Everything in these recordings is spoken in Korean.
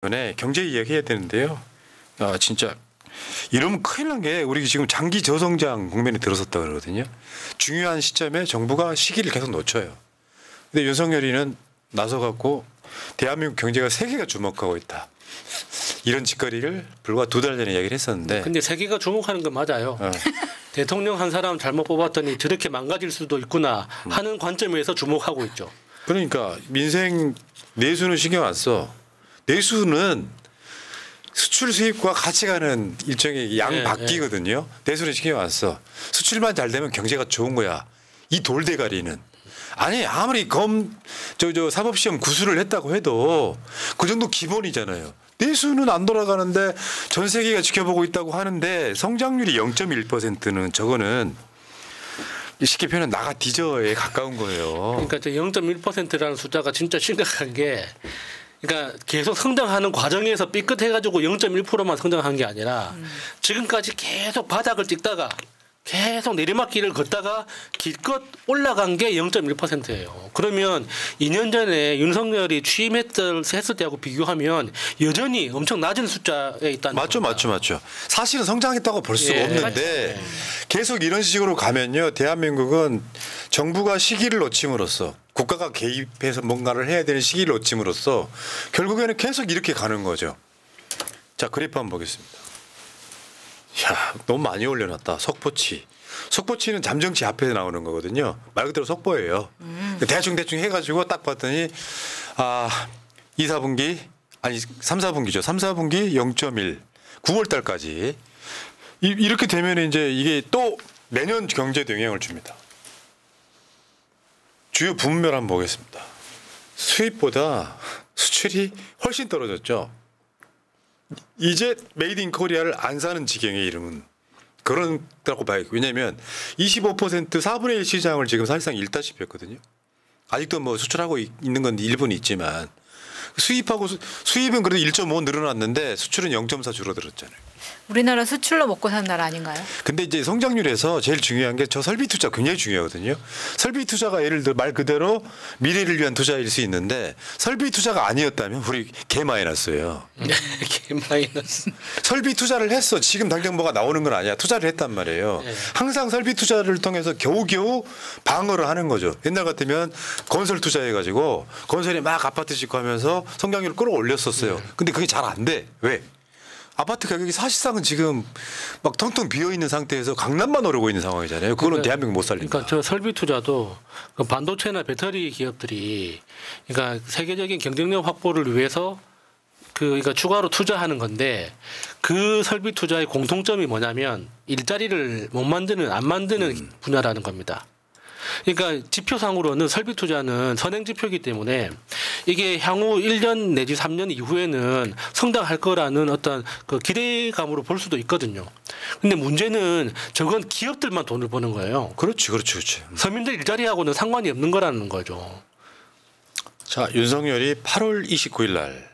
때문에 경제 이야기 해야 되는데요. 진짜 이러면 큰일 난 게 우리 지금 장기 저성장 국면에 들어섰다 그러거든요. 중요한 시점에 정부가 시기를 계속 놓쳐요. 근데 윤석열이는 나서갖고 대한민국 경제가 세계가 주목하고 있다. 이런 짓거리를 불과 2달 전에 이야기를 했었는데. 근데 세계가 주목하는 건 맞아요. 대통령 한 사람 잘못 뽑았더니 저렇게 망가질 수도 있구나 하는 관점에서 주목하고 있죠. 그러니까 민생 내수는 신경 안 써. 내수는 수출 수입과 같이 가는 일종의 양 바뀌거든요. 내수는 신경 안 써. 수출만 잘 되면 경제가 좋은 거야. 이 돌대가리는. 아니 아무리 사법시험 구술을 했다고 해도 그 정도 기본이잖아요. 내수는 안 돌아가는데 전 세계가 지켜보고 있다고 하는데 성장률이 0.1%는 저거는 쉽게 표현하면 나가 뒤져에 가까운 거예요. 그러니까 0.1%라는 숫자가 진짜 심각한 게, 그러니까 계속 성장하는 과정에서 삐끗해가지고 0.1%만 성장한 게 아니라 지금까지 계속 바닥을 찍다가 계속 내리막길을 걷다가 기껏 올라간 게 0.1%예요. 그러면 2년 전에 윤석열이 취임했을 때하고 비교하면 여전히 엄청 낮은 숫자에 있다는 맞죠, 겁니다. 맞죠. 사실은 성장했다고 볼 수가 없는데 계속 이런 식으로 가면요, 대한민국은 정부가 시기를 놓침으로써 국가가 개입해서 뭔가를 해야 되는 시기를 놓침으로써 결국에는 계속 이렇게 가는 거죠. 자, 그래프 한번 보겠습니다. 야, 너무 많이 올려놨다. 속보치. 속보치는 잠정치 앞에 나오는 거거든요. 말 그대로 속보예요. 대충 해가지고 딱 봤더니 2, 4분기 아니 3, 4분기죠. 3, 4분기 0.1 9월 달까지 이렇게 되면 이제 이게 또 내년 경제에 영향을 줍니다. 주요 부문별 한번 보겠습니다. 수입보다 수출이 훨씬 떨어졌죠. 이제 메이드 인 코리아를 안 사는 지경의 이름은 그런다고 봐요. 왜냐하면 25% 4분의 1 시장을 지금 사실상 잃다시피 했거든요. 아직도 뭐 수출하고 있는 건 일본이 있지만 수입은 그래도 1.5 늘어났는데 수출은 0.4 줄어들었잖아요. 우리나라 수출로 먹고 사는 나라 아닌가요? 근데 이제 성장률에서 제일 중요한 게 저 설비 투자 굉장히 중요하거든요. 설비 투자가 예를 들어 말 그대로 미래를 위한 투자일 수 있는데 설비 투자가 아니었다면 우리 개 마이너스예요. 개 마이너스. 설비 투자를 했어. 지금 당장 뭐가 나오는 건 아니야. 투자를 했단 말이에요. 항상 설비 투자를 통해서 겨우겨우 방어를 하는 거죠. 옛날 같으면 건설 투자해가지고 건설이 막 아파트 짓고 하면서 성장률을 끌어올렸었어요. 근데 그게 잘 안 돼. 왜? 아파트 가격이 사실상은 지금 막 텅텅 비어 있는 상태에서 강남만 오르고 있는 상황이잖아요. 그거는 대한민국 못 살립니다. 그러니까 저 설비 투자도 그 반도체나 배터리 기업들이 그러니까 세계적인 경쟁력 확보를 위해서 그러니까 추가로 투자하는 건데 그 설비 투자의 공통점이 뭐냐면 일자리를 안 만드는 분야라는 겁니다. 그러니까 지표상으로는 설비 투자는 선행 지표이기 때문에 이게 향후 1년 내지 3년 이후에는 성장할 거라는 어떤 그 기대감으로 볼 수도 있거든요. 근데 문제는 저건 기업들만 돈을 버는 거예요. 그렇지. 서민들 일자리하고는 상관이 없는 거라는 거죠. 자, 윤석열이 8월 29일 날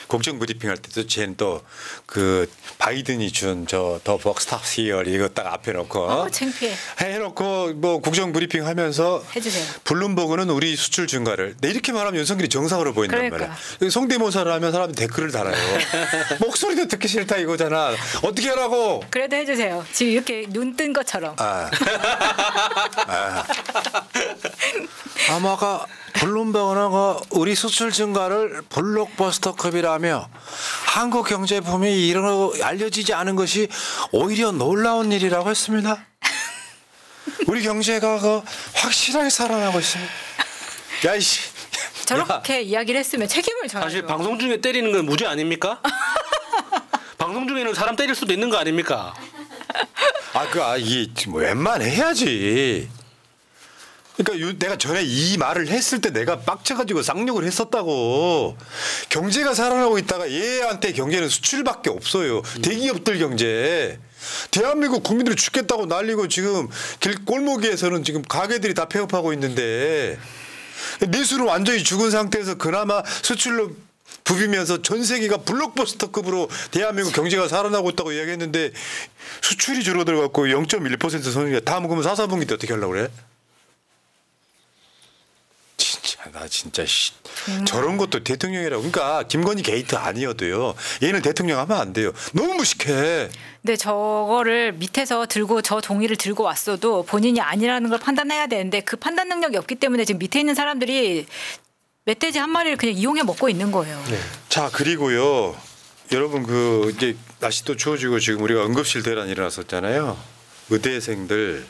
국정 브리핑 할 때도 쟤는 또 그 바이든이 준 저 더 벅스탑 히얼 이거 딱 앞에 놓고 창피해. 해놓고 뭐 국정 브리핑 하면서 해주세요. 블룸버그는 우리 수출 증가를 이렇게 말하면 윤석열이 정상으로 보인단 말이야. 성대모사를 하면 사람들이 댓글을 달아요. 목소리도 듣기 싫다 이거잖아. 어떻게 하라고. 그래도 해주세요. 지금 이렇게 눈 뜬 것처럼. 아마가 블룸버그는 우리 수출 증가를 블록버스터급이라며 한국 경제 붐이 알려지지 않은 것이 오히려 놀라운 일이라고 했습니다. 우리 경제가 확실하게 살아나고 있습니다. 야이씨. 저렇게 이야기를 했으면 책임을 져야죠. 사실 방송 중에 때리는 건 무죄 아닙니까? 방송 중에는 사람 때릴 수도 있는 거 아닙니까? 이게 뭐 웬만해 해야지. 그러니까 내가 전에 이 말을 했을 때 내가 빡쳐가지고 쌍욕을 했었다고. 경제가 살아나고 있다가 얘한테 경제는 수출밖에 없어요. 대기업들 경제. 대한민국 국민들이 죽겠다고 난리고 지금 골목에서는 지금 가게들이 다 폐업하고 있는데 내수는 완전히 죽은 상태에서 그나마 수출로 부비면서 전 세계가 블록버스터급으로 대한민국 경제가 살아나고 있다고 이야기했는데 수출이 줄어들어갖고 0.1% 성장이야. 다음 그러면 4, 4분기 때 어떻게 하려고 그래? 진짜. 나 진짜 저런 것도 대통령이라고. 그러니까 김건희 게이트 아니어도요. 얘는 대통령 하면 안 돼요. 너무 무식해. 근데 저거를 밑에서 들고 저 동의를 들고 왔어도 본인이 아니라는 걸 판단해야 되는데 그 판단 능력이 없기 때문에 지금 밑에 있는 사람들이 멧돼지 한 마리를 그냥 이용해 먹고 있는 거예요. 네. 자, 그리고요. 여러분 그 이제 날씨도 추워지고 지금 우리가 응급실 대란 일어났었잖아요. 의대생들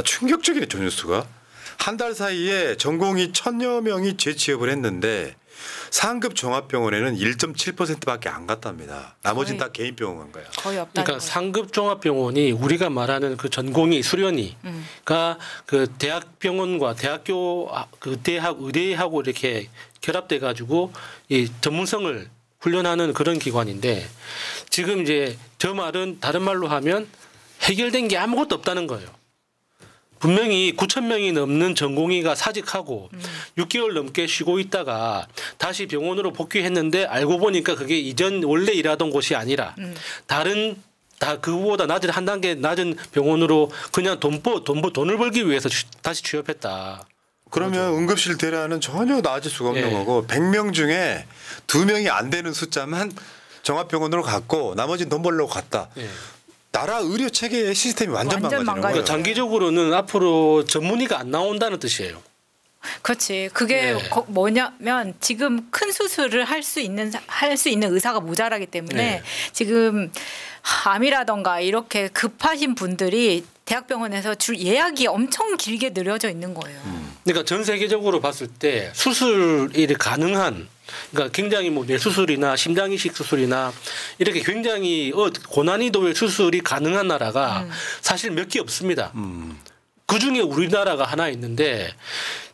충격적이네. 저 뉴스가. 한 달 사이에 전공의 1,000여 명이 재취업을 했는데 상급 종합병원에는 1.7%밖에 안 갔답니다. 나머지는 다 개인 병원 간 거야. 거의 없다는 그러니까 거예요. 상급 종합병원이 우리가 말하는 그 전공의 수련의가 그 대학병원과 대학교 그 의대하고 이렇게 결합돼 가지고 이 전문성을 훈련하는 그런 기관인데 지금 이제 저 말은 다른 말로 하면 해결된 게 아무것도 없다는 거예요. 분명히 9,000명이 넘는 전공의가 사직하고 6개월 넘게 쉬고 있다가 다시 병원으로 복귀했는데 알고 보니까 그게 이전 원래 일하던 곳이 아니라 다른 다 그거보다 낮은 한 단계 낮은 병원으로 그냥 돈을 벌기 위해서 다시 취업했다. 그러면 응급실 대란은 전혀 나아질 수가 없는 예. 거고 100명 중에 2명이 안 되는 숫자만 종합병원으로 갔고 나머지는 돈 벌려고 갔다. 예. 나라 의료 체계의 시스템이 완전 완전 망가지는 망가져. 거예요. 장기적으로는 앞으로 전문의가 안 나온다는 뜻이에요. 그렇지. 그게 네. 뭐냐면 지금 큰 수술을 할 수 있는 의사가 모자라기 때문에 네. 지금 암이라던가 이렇게 급하신 분들이 대학병원에서 예약이 엄청 길게 늘어져 있는 거예요. 그러니까 전 세계적으로 봤을 때 수술이 가능한 그러니까 굉장히 뭐 뇌수술이나 심장 이식 수술이나 이렇게 굉장히 고난이도의 수술이 가능한 나라가 사실 몇 개 없습니다. 그 중에 우리나라가 하나 있는데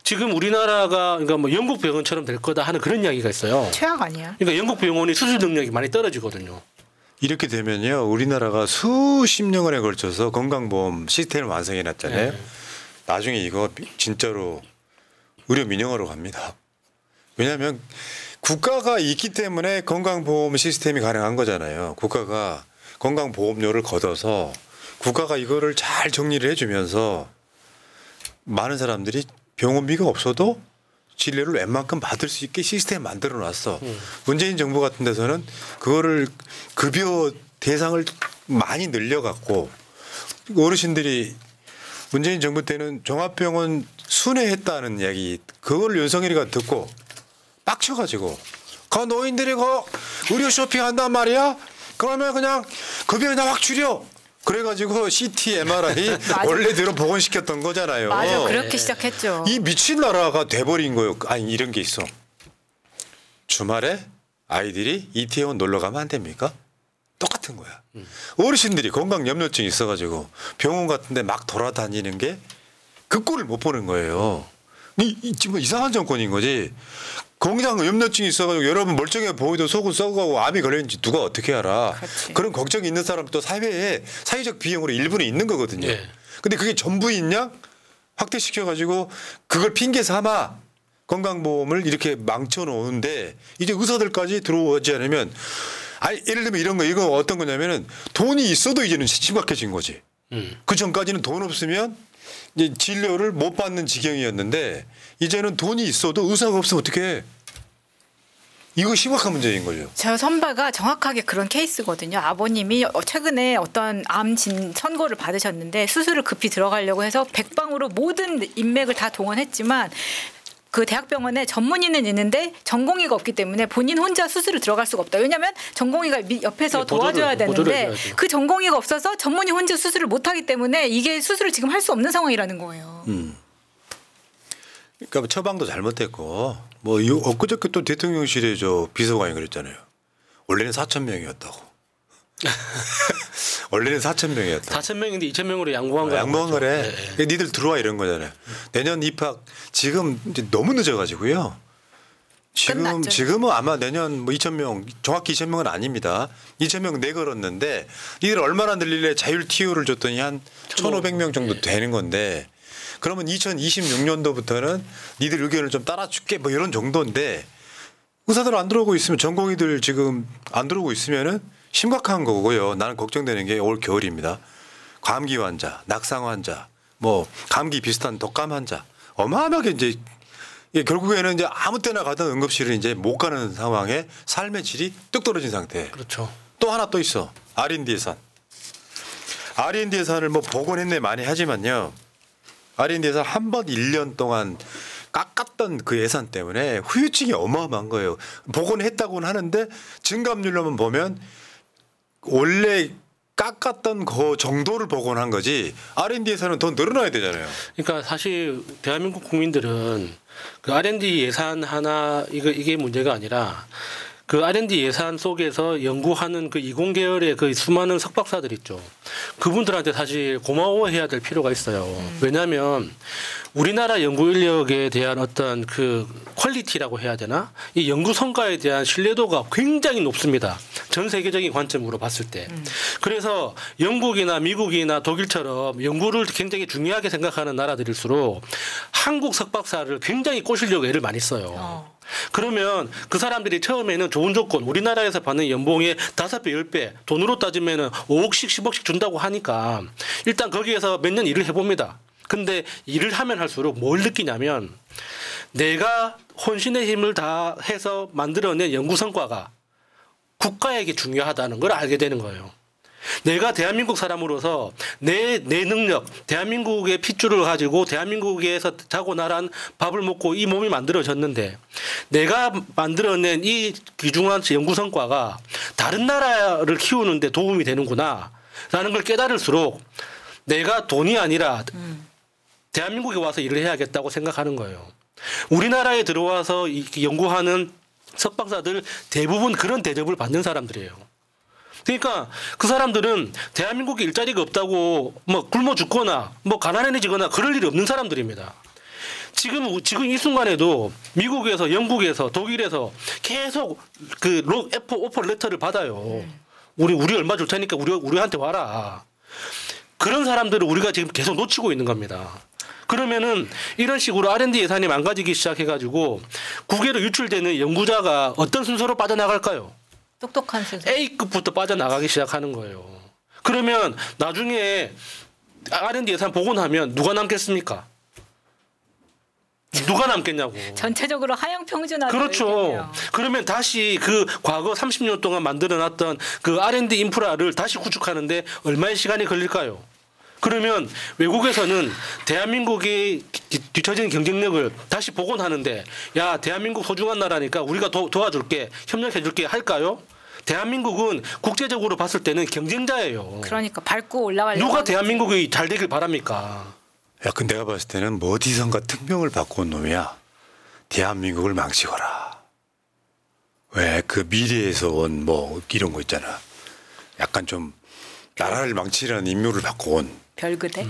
지금 우리나라가 그러니까 뭐 영국 병원처럼 될 거다 하는 그런 이야기가 있어요. 최악 아니야? 그러니까 영국 병원이 수술 능력이 많이 떨어지거든요. 이렇게 되면요. 우리나라가 수십 년에 걸쳐서 건강보험 시스템을 완성해 놨잖아요. 네. 나중에 이거 진짜로 의료 민영화로 갑니다. 왜냐하면 국가가 있기 때문에 건강보험 시스템이 가능한 거잖아요. 국가가 건강보험료를 걷어서 국가가 이거를 잘 정리를 해주면서 많은 사람들이 병원비가 없어도 진료를 웬만큼 받을 수 있게 시스템 만들어 놨어. 문재인 정부 같은 데서는 그거를 급여 대상을 많이 늘려갖고 어르신들이 문재인 정부 때는 종합병원 순회했다는 이야기 그걸 윤석열이가 듣고 빡쳐가지고 그 노인들이 그 의료 쇼핑한단 말이야. 그러면 그냥 급여 그냥 확 줄여. 그래가지고 CT, MRI 원래대로 복원시켰던 거잖아요. 맞아. 그렇게 시작했죠. 이 미친 나라가 돼버린 거예요. 아니 이런 게 있어. 주말에 아이들이 이태원 놀러 가면 안 됩니까? 똑같은 거야. 어르신들이 건강염려증이 있어가지고 병원 같은데 막 돌아다니는 게 그 꼴을 못 보는 거예요. 지금 이상한 정권인 거지. 건강염려증이 있어가지고 여러분 멀쩡해 보이도 속은 썩어가고 암이 걸렸는지 누가 어떻게 알아. 그렇지. 그런 걱정이 있는 사람도 사회에 사회적 비용으로 일부는 있는 거거든요. 네. 근데 그게 전부 있냐? 확대시켜가지고 그걸 핑계 삼아 건강보험을 이렇게 망쳐놓는데 이제 의사들까지 들어오지 않으면 아니 예를 들면 이런 거 이거 어떤 거냐면은 돈이 있어도 이제는 심각해진 거지. 그 전까지는 돈 없으면 이제 진료를 못 받는 지경이었는데 이제는 돈이 있어도 의사가 없으면 어떡해. 이거 심각한 문제인 거죠. 저 선배가 정확하게 그런 케이스거든요. 아버님이 최근에 어떤 선고를 받으셨는데 수술을 급히 들어가려고 해서 백방으로 모든 인맥을 다 동원했지만 그 대학병원에 전문의는 있는데 전공의가 없기 때문에 본인 혼자 수술을 들어갈 수가 없다. 왜냐하면 전공의가 옆에서 도와줘야 되는데 그 전공의가 없어서 전문의 혼자 수술을 못하기 때문에 이게 수술을 지금 할 수 없는 상황이라는 거예요. 그러니까 처방도 잘못됐고 뭐 엊그저께 또 대통령실에 저 비서관이 그랬잖아요. 원래는 4,000명이었다고. 원래는 4,000명이었다. 4,000명인데 2,000명으로 양보한 거야. 양보한 거래. 니들 들어와 이런 거잖아요. 내년 입학 지금 이제 너무 늦어가지고요. 끝났죠. 지금은 아마 내년 뭐 2,000명 정확히 2,000명은 아닙니다. 2,000명 내걸었는데 니들 얼마나 늘릴래 자율 TU를 줬더니 한 1,500명 정도 되는 건데 그러면 2026년도부터는 니들 의견을 좀 따라줄게 뭐 이런 정도인데 의사들 안 들어오고 있으면 전공의들 지금 안 들어오고 있으면은 심각한 거고요. 나는 걱정되는 게 올 겨울입니다. 감기 환자, 낙상 환자, 뭐 감기 비슷한 독감 환자 어마어마하게 이제 예, 결국에는 이제 아무 때나 가던 응급실을 이제 못 가는 상황에 삶의 질이 뚝 떨어진 상태. 그렇죠. 또 하나 또 있어. R&D 예산. R&D 예산을 뭐 복원했네 많이 하지만요. R&D 예산 한 번 1년 동안 깎았던 그 예산 때문에 후유증이 어마어마한 거예요. 복원했다고는 하는데 증감률로만 보면 원래 깎았던 그 정도를 복원한 거지 R&D 예산은 더 늘어나야 되잖아요. 그러니까 사실 대한민국 국민들은 그 R&D 예산 하나 이게 문제가 아니라 그 R&D 예산 속에서 연구하는 그 이공계열의 그 수많은 석박사들 있죠. 그분들한테 사실 고마워해야 될 필요가 있어요. 왜냐하면 우리나라 연구 인력에 대한 어떤 그 퀄리티라고 해야 되나? 이 연구 성과에 대한 신뢰도가 굉장히 높습니다. 전 세계적인 관점으로 봤을 때. 그래서 영국이나 미국이나 독일처럼 연구를 굉장히 중요하게 생각하는 나라들일수록 한국 석박사를 굉장히 꼬시려고 애를 많이 써요. 그러면 그 사람들이 처음에는 좋은 조건 우리나라에서 받는 연봉의 5배, 10배 돈으로 따지면 5억씩 10억씩 준다고 하니까 일단 거기에서 몇 년 일을 해봅니다. 근데 일을 하면 할수록 뭘 느끼냐면 내가 혼신의 힘을 다해서 만들어낸 연구 성과가 국가에게 중요하다는 걸 알게 되는 거예요. 내가 대한민국 사람으로서 내 능력, 대한민국의 핏줄을 가지고 대한민국에서 자고 나란 밥을 먹고 이 몸이 만들어졌는데 내가 만들어낸 이 귀중한 연구 성과가 다른 나라를 키우는 데 도움이 되는구나 라는 걸 깨달을수록 내가 돈이 아니라 대한민국에 와서 일을 해야겠다고 생각하는 거예요. 우리나라에 들어와서 연구하는 석박사들 대부분 그런 대접을 받는 사람들이에요. 그러니까 그 사람들은 대한민국에 일자리가 없다고 뭐 굶어 죽거나 뭐 가난해지거나 그럴 일이 없는 사람들입니다. 지금 이 순간에도 미국에서 영국에서 독일에서 계속 그 오퍼 레터를 받아요. 우리 얼마 줄 테니까 우리한테 와라. 그런 사람들을 우리가 지금 계속 놓치고 있는 겁니다. 그러면은 이런 식으로 R&D 예산이 망가지기 시작해가지고 국외로 유출되는 연구자가 어떤 순서로 빠져나갈까요? 똑똑한 순서. A급부터 빠져나가기 시작하는 거예요. 그러면 나중에 R&D 예산 복원하면 누가 남겠습니까? 누가 남겠냐고. 전체적으로 하향 평준화. 그렇죠. 그러면 다시 그 과거 30년 동안 만들어놨던 그 R&D 인프라를 다시 구축하는데 얼마의 시간이 걸릴까요? 그러면 외국에서는 대한민국이 뒤처진 경쟁력을 다시 복원하는데 야 대한민국 소중한 나라니까 우리가 도와줄게 협력해줄게 할까요? 대한민국은 국제적으로 봤을 때는 경쟁자예요. 그러니까 밟고 올라가려고. 누가 대한민국이 잘 되길 바랍니까? 야, 근데 내가 봤을 때는 뭐 어디선가 특명을 받고 온 놈이야. 대한민국을 망치거라. 왜 그 미래에서 온 뭐 이런 거 있잖아. 약간 좀 나라를 망치려는 임무를 받고 온. 별그대?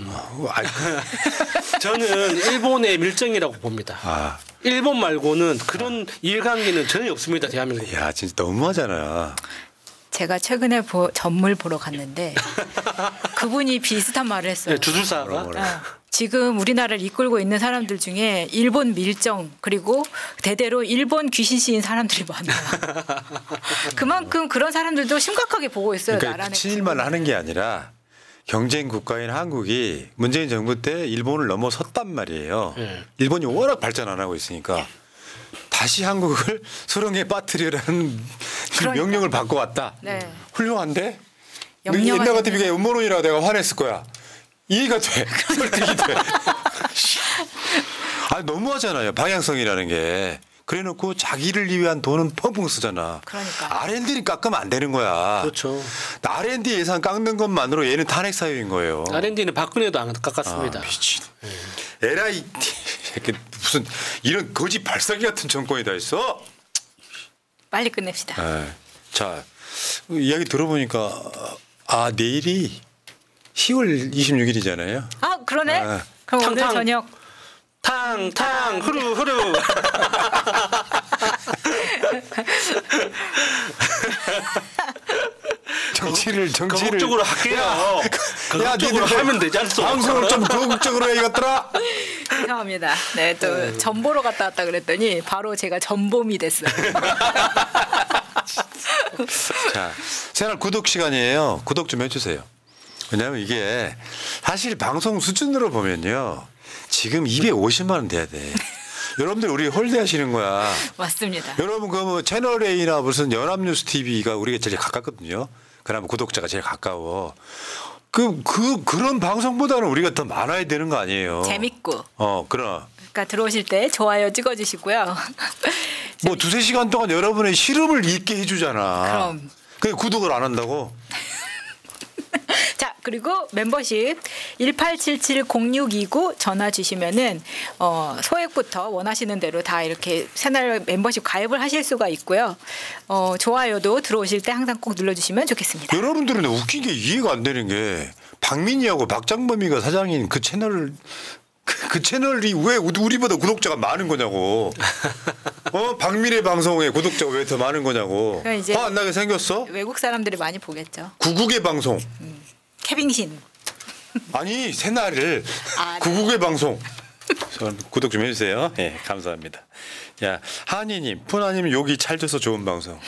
저는 일본의 밀정이라고 봅니다. 일본 말고는 그런 이해관계는 전혀 없습니다. 대한민국. 야 진짜 너무하잖아. 제가 최근에 전물 보러 갔는데 그분이 비슷한 말을 했어요. 네, 주술사가? 지금 우리나라를 이끌고 있는 사람들 중에 일본 밀정 그리고 대대로 일본 귀신씨인 사람들이 많아요. 그만큼 그런 사람들도 심각하게 보고 있어요. 그러니까 친일만 하는 게 아니라 경쟁 국가인 한국이 문재인 정부 때 일본을 넘어섰단 말이에요. 일본이 워낙 발전 안 하고 있으니까 다시 한국을 소령에 빠뜨리라는 명령을 받고 왔다. 네. 훌륭한데? 옛날 같은 비가 음모론이라 내가 화냈을 거야. 이해가 돼. 설득이 돼. 너무하잖아요. 방향성이라는 게. 그래놓고 자기를 위한 돈은 펑펑 쓰잖아. 그러니까. R&D는 깎으면 안 되는 거야. 그렇죠. R&D 예산 깎는 것만으로 얘는 탄핵 사유인 거예요. R&D는 박근혜도 안 깎았습니다. 미친. 에라이 무슨 이런 거짓 발사기 같은 정권이 다 있어. 빨리 끝냅시다. 자 이야기 들어보니까 내일이 10월 26일이잖아요. 그러네. 그럼 오늘 저녁 탕탕 후루 정치를 적극적으로 할게요. 적극적으로 하면 되지 않소. 방송을 좀 적극적으로 해 이것들아. 죄송합니다. 네, 또 전보러 갔다 왔다 그랬더니 바로 제가 전봄이 됐어요. 자, 채널 구독 시간이에요. 구독 좀 해주세요. 왜냐하면 이게 사실 방송 수준으로 보면요. 지금 250만 원 돼야 돼. 여러분들 우리 홀대하시는 거야. 맞습니다. 여러분 그 뭐 채널 A나 무슨 연합뉴스 TV가 우리가 제일 가깝거든요. 그나마 구독자가 제일 가까워. 그런 방송보다는 우리가 더 많아야 되는 거 아니에요. 재밌고. 그럼. 그러니까 들어오실 때 좋아요 찍어주시고요. 뭐 2-3시간 동안 여러분의 시름을 잊게 해주잖아. 그럼. 근데 구독을 안 한다고? 자, 그리고 멤버십 18770629 전화 주시면은 소액부터 원하시는 대로 다 이렇게 새날 멤버십 가입을 하실 수가 있고요. 좋아요도 들어오실 때 항상 꼭 눌러주시면 좋겠습니다. 여러분들은 웃긴 게 이해가 안 되는 게 박민희하고 박장범이가 사장인 그 채널이 왜 우리보다 구독자가 많은 거냐고. 박민희 방송에 구독자가 왜 더 많은 거냐고. 이제 화 안 나게 생겼어? 외국 사람들이 많이 보겠죠. 구국의 방송. 케빙신. 아니 새날을 네. 구국의 방송. 구독 좀 해주세요. 예, 감사합니다. 야 한이님, 푸나님 욕이 찰져서 좋은 방송.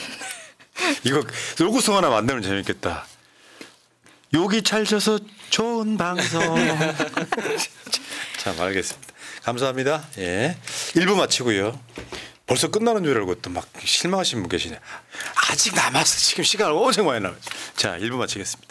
이거 로고송 하나 만들면 재밌겠다. 욕이 찰져서 좋은 방송. 참 알겠습니다. 감사합니다. 예, 1부 마치고요. 벌써 끝나는 줄 알고 또 막 실망하신 분 계시네. 아직 남았어. 지금 시간 엄청 많이 남았어. 자, 1부 마치겠습니다.